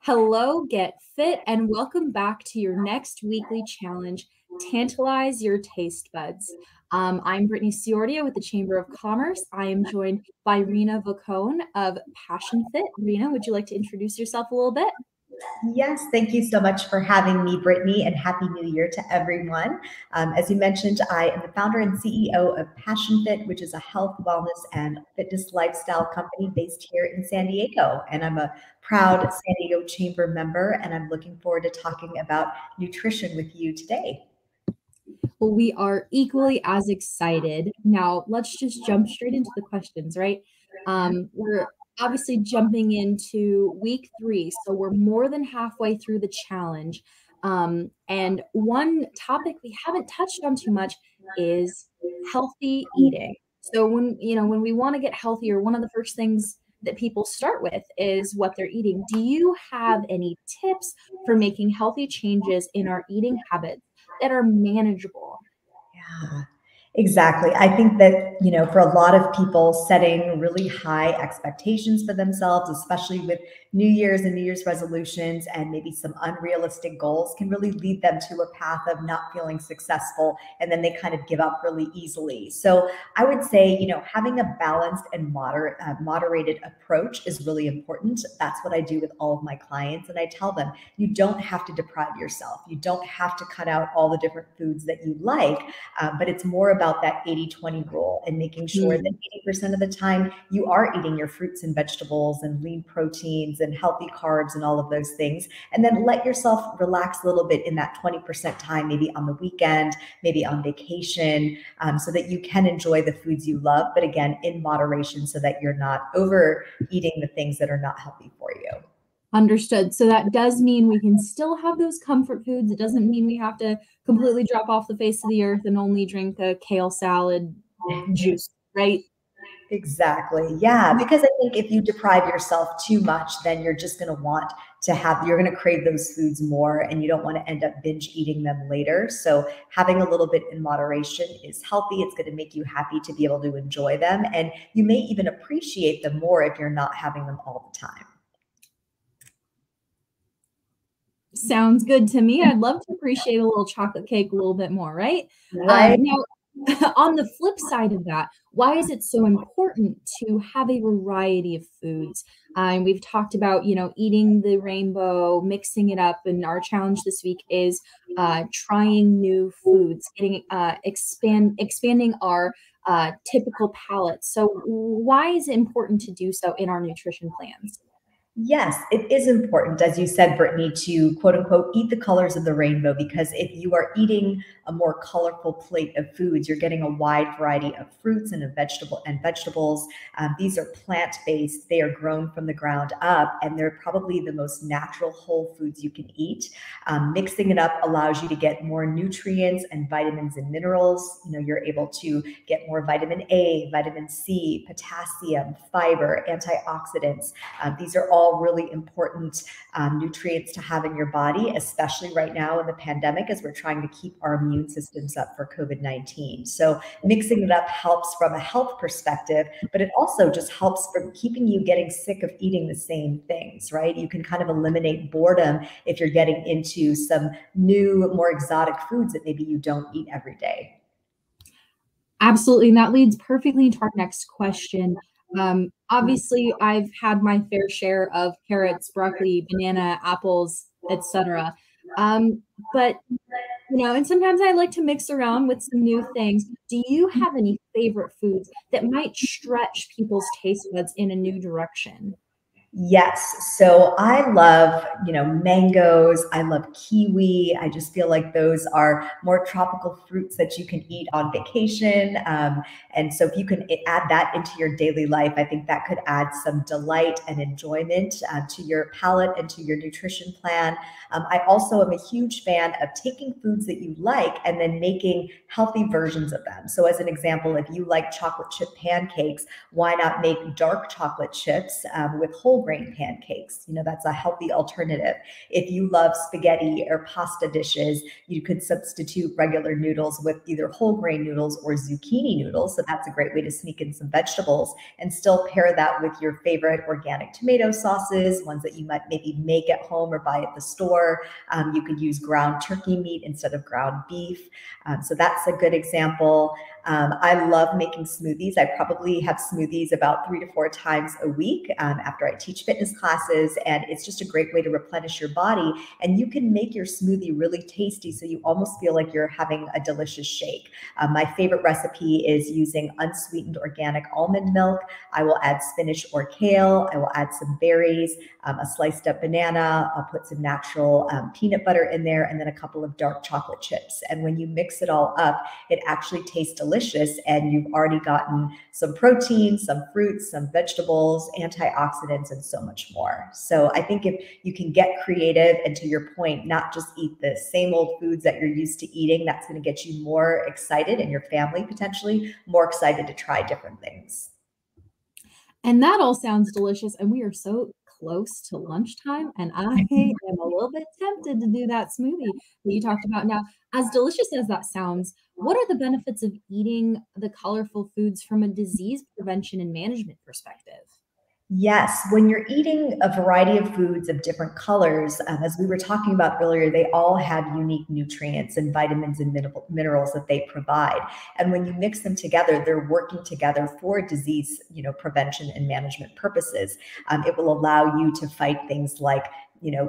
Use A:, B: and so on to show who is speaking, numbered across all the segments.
A: Hello, get fit, and welcome back to your next weekly challenge, Tantalize Your Taste Buds. I'm Brittany Ciordia with the Chamber of Commerce. I am joined by Rena Vocone of Passion Fit. Rena, would you like to introduce yourself a little bit?
B: Yes, thank you so much for having me, Brittany, and Happy New Year to everyone. As you mentioned, I am the founder and CEO of Passion Fit, which is a health, wellness, and fitness lifestyle company based here in San Diego. And I'm a proud San Diego Chamber member, and I'm looking forward to talking about nutrition with you today.
A: Well, we are equally as excited. Now, let's just jump straight into the questions, right? We're obviously jumping into week 3, so we're more than halfway through the challenge. And one topic we haven't touched on too much is healthy eating. So when we want to get healthier, one of the first things that people start with is what they're eating. Do you have any tips for making healthy changes in our eating habits that are manageable?
B: Yeah, exactly. I think that, for a lot of people, setting really high expectations for themselves, especially with New Year's and New Year's resolutions and maybe some unrealistic goals, can really lead them to a path of not feeling successful. And then they kind of give up really easily. So I would say, having a balanced and moderated approach is really important. That's what I do with all of my clients. And I tell them, you don't have to deprive yourself. You don't have to cut out all the different foods that you like. But it's more about that 80-20 rule and making sure that 80% of the time you are eating your fruits and vegetables and lean proteins and healthy carbs and all of those things. And then let yourself relax a little bit in that 20% time, maybe on the weekend, maybe on vacation, so that you can enjoy the foods you love, but again, in moderation so that you're not overeating the things that are not healthy for you.
A: Understood. So that does mean we can still have those comfort foods. It doesn't mean we have to completely drop off the face of the earth and only drink a kale salad juice, right?
B: Exactly. Yeah. Because I think if you deprive yourself too much, then you're just going to you're going to crave those foods more and you don't want to end up binge eating them later. So having a little bit in moderation is healthy. It's going to make you happy to be able to enjoy them. And you may even appreciate them more if you're not having them all the time.
A: Sounds good to me. I'd love to appreciate a little chocolate cake a little bit more, right?
B: Right.
A: Now, on the flip side of that, why is it so important to have a variety of foods? And we've talked about, eating the rainbow, mixing it up, and our challenge this week is trying new foods, getting expanding our typical palate. So, why is it important to do so in our nutrition plans?
B: Yes, it is important, as you said, Brittany, to quote unquote eat the colors of the rainbow, because if you are eating a more colorful plate of foods, you're getting a wide variety of fruits and vegetables. These are plant-based, they are grown from the ground up, and they're probably the most natural whole foods you can eat. Mixing it up allows you to get more nutrients and vitamins and minerals. You're able to get more vitamin A, vitamin C, potassium, fiber, antioxidants. These are all really important nutrients to have in your body, especially right now in the pandemic as we're trying to keep our immune systems up for COVID-19. So mixing it up helps from a health perspective, but it also just helps from keeping you getting sick of eating the same things, right? You can kind of eliminate boredom if you're getting into some new, more exotic foods that maybe you don't eat every day.
A: Absolutely. And that leads perfectly into our next question. Obviously, I've had my fair share of carrots, broccoli, banana, apples, etc. But and sometimes I like to mix around with some new things. Do you have any favorite foods that might stretch people's taste buds in a new direction?
B: Yes. So I love, mangoes. I love kiwi. I just feel like those are more tropical fruits that you can eat on vacation. And so if you can add that into your daily life, I think that could add some delight and enjoyment to your palate and to your nutrition plan. I also am a huge fan of taking foods that you like and then making healthy versions of them. So as an example, if you like chocolate chip pancakes, why not make dark chocolate chips with whole whole grain pancakes. That's a healthy alternative. If you love spaghetti or pasta dishes, you could substitute regular noodles with either whole grain noodles or zucchini noodles. So that's a great way to sneak in some vegetables and still pair that with your favorite organic tomato sauces, ones that you might maybe make at home or buy at the store. You could use ground turkey meat instead of ground beef. So that's a good example. I love making smoothies. I probably have smoothies about 3 to 4 times a week after I teach fitness classes, and it's just a great way to replenish your body. And you can make your smoothie really tasty, so you almost feel like you're having a delicious shake. My favorite recipe is using unsweetened organic almond milk. I will add spinach or kale. I will add some berries, a sliced up banana. I'll put some natural peanut butter in there, and then a couple of dark chocolate chips. And when you mix it all up, it actually tastes delicious, and you've already gotten some protein, some fruits, some vegetables, antioxidants, and so much more. So I think if you can get creative and, to your point, not just eat the same old foods that you're used to eating, that's going to get you more excited, and your family potentially more excited to try different things.
A: And that all sounds delicious. And we are so close to lunchtime. And I am a little bit tempted to do that smoothie that you talked about. Now, as delicious as that sounds, what are the benefits of eating the colorful foods from a disease prevention and management perspective?
B: Yes, when you're eating a variety of foods of different colors, as we were talking about earlier, they all have unique nutrients and vitamins and minerals that they provide. And when you mix them together, they're working together for disease, prevention and management purposes. It will allow you to fight things like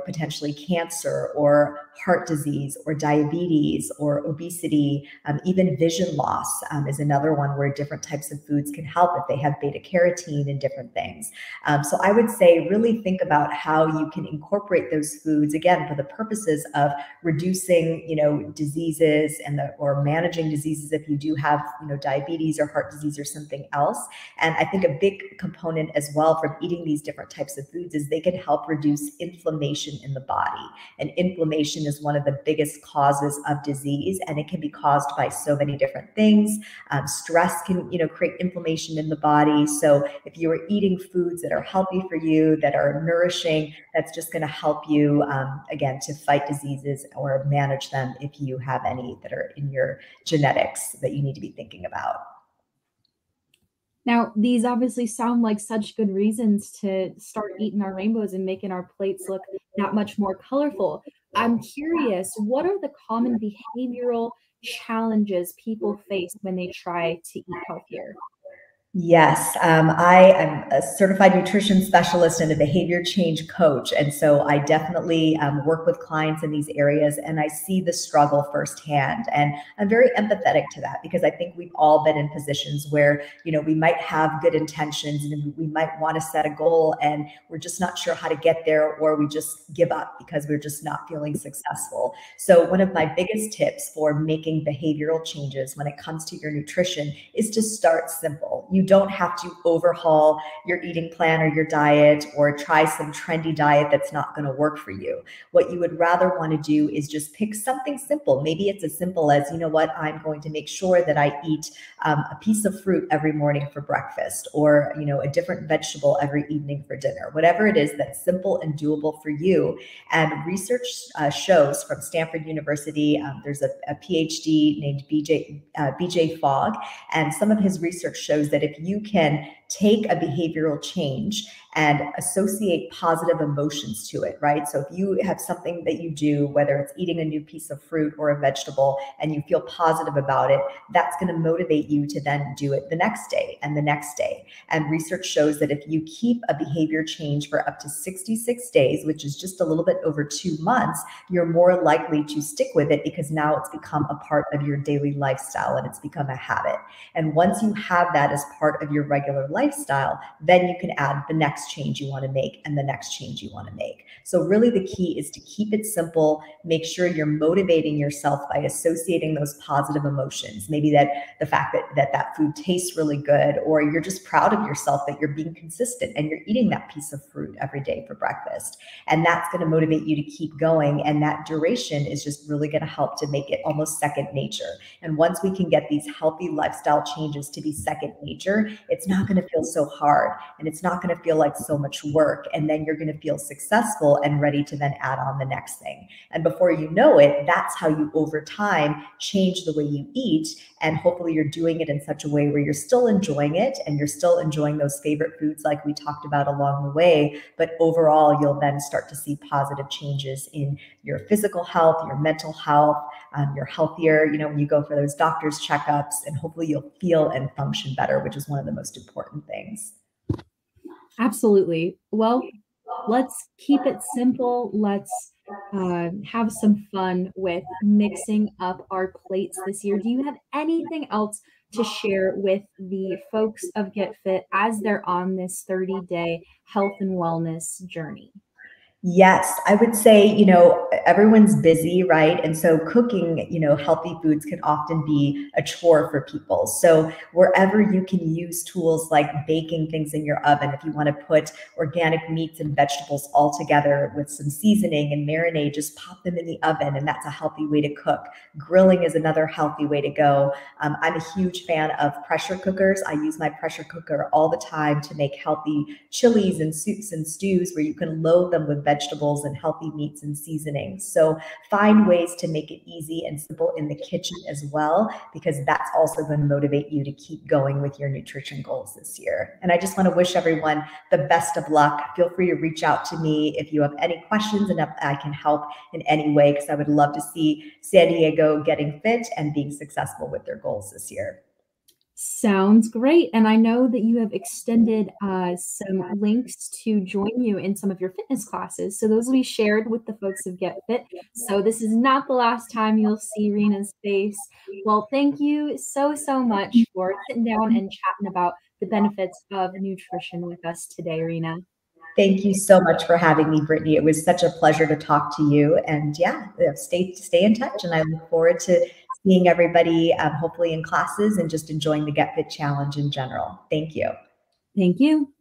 B: potentially cancer or heart disease or diabetes or obesity. Even vision loss is another one where different types of foods can help if they have beta carotene and different things. So I would say really think about how you can incorporate those foods, again, for the purposes of reducing, diseases or managing diseases if you do have, diabetes or heart disease or something else. And I think a big component as well from eating these different types of foods is they can help reduce inflammation in the body. And inflammation is one of the biggest causes of disease, and it can be caused by so many different things. Stress can, create inflammation in the body. So if you are eating foods that are healthy for you, that are nourishing, that's just going to help you, again, to fight diseases or manage them if you have any that are in your genetics that you need to be thinking about.
A: Now, these obviously sound like such good reasons to start eating our rainbows and making our plates look that much more colorful. I'm curious, what are the common behavioral challenges people face when they try to eat healthier?
B: Yes, I am a certified nutrition specialist and a behavior change coach. And so I definitely work with clients in these areas, and I see the struggle firsthand. And I'm very empathetic to that because I think we've all been in positions where, we might have good intentions and we might want to set a goal and we're just not sure how to get there, or we just give up because we're just not feeling successful. So one of my biggest tips for making behavioral changes when it comes to your nutrition is to start simple. You don't have to overhaul your eating plan or your diet or try some trendy diet that's not going to work for you. What you would rather want to do is just pick something simple. Maybe it's as simple as, I'm going to make sure that I eat a piece of fruit every morning for breakfast, or, a different vegetable every evening for dinner. Whatever it is that's simple and doable for you. And research shows from Stanford University, there's a PhD named BJ Fogg, and some of his research shows that if you can take a behavioral change and associate positive emotions to it, right? So if you have something that you do, whether it's eating a new piece of fruit or a vegetable, and you feel positive about it, that's going to motivate you to then do it the next day and the next day. And research shows that if you keep a behavior change for up to 66 days, which is just a little bit over 2 months, you're more likely to stick with it because now it's become a part of your daily lifestyle and it's become a habit. And once you have that as part of your regular lifestyle, then you can add the next change you want to make and the next change you want to make. So really the key is to keep it simple. Make sure you're motivating yourself by associating those positive emotions. Maybe that the fact that food tastes really good, or you're just proud of yourself that you're being consistent and you're eating that piece of fruit every day for breakfast. And that's going to motivate you to keep going. And that duration is just really going to help to make it almost second nature. And once we can get these healthy lifestyle changes to be second nature, it's not going to feel so hard. And it's not going to feel like like so much work. And then you're going to feel successful and ready to then add on the next thing. And before you know it, that's how you over time change the way you eat. And hopefully you're doing it in such a way where you're still enjoying it and you're still enjoying those favorite foods like we talked about along the way. But overall, you'll then start to see positive changes in your physical health, your mental health. You're healthier, when you go for those doctor's checkups, and hopefully you'll feel and function better, which is one of the most important things.
A: Absolutely. Well, let's keep it simple. Let's have some fun with mixing up our plates this year. Do you have anything else to share with the folks of Get Fit as they're on this 30-day health and wellness journey?
B: Yes, I would say, everyone's busy, right? And so cooking, healthy foods can often be a chore for people. So wherever you can use tools like baking things in your oven, if you want to put organic meats and vegetables all together with some seasoning and marinade, just pop them in the oven. And that's a healthy way to cook. Grilling is another healthy way to go. I'm a huge fan of pressure cookers. I use my pressure cooker all the time to make healthy chilies and soups and stews where you can load them with vegetables and healthy meats and seasonings. So find ways to make it easy and simple in the kitchen as well, because that's also going to motivate you to keep going with your nutrition goals this year. And I just want to wish everyone the best of luck. Feel free to reach out to me if you have any questions and if I can help in any way, because I would love to see San Diego getting fit and being successful with their goals this year.
A: Sounds great. And I know that you have extended some links to join you in some of your fitness classes. So those will be shared with the folks of Get Fit. So this is not the last time you'll see Rena's face. Well, thank you so much for sitting down and chatting about the benefits of nutrition with us today, Rena.
B: Thank you so much for having me, Brittany. It was such a pleasure to talk to you. And yeah, stay in touch. And I look forward to seeing everybody hopefully in classes and just enjoying the Get Fit Challenge in general. Thank you.
A: Thank you.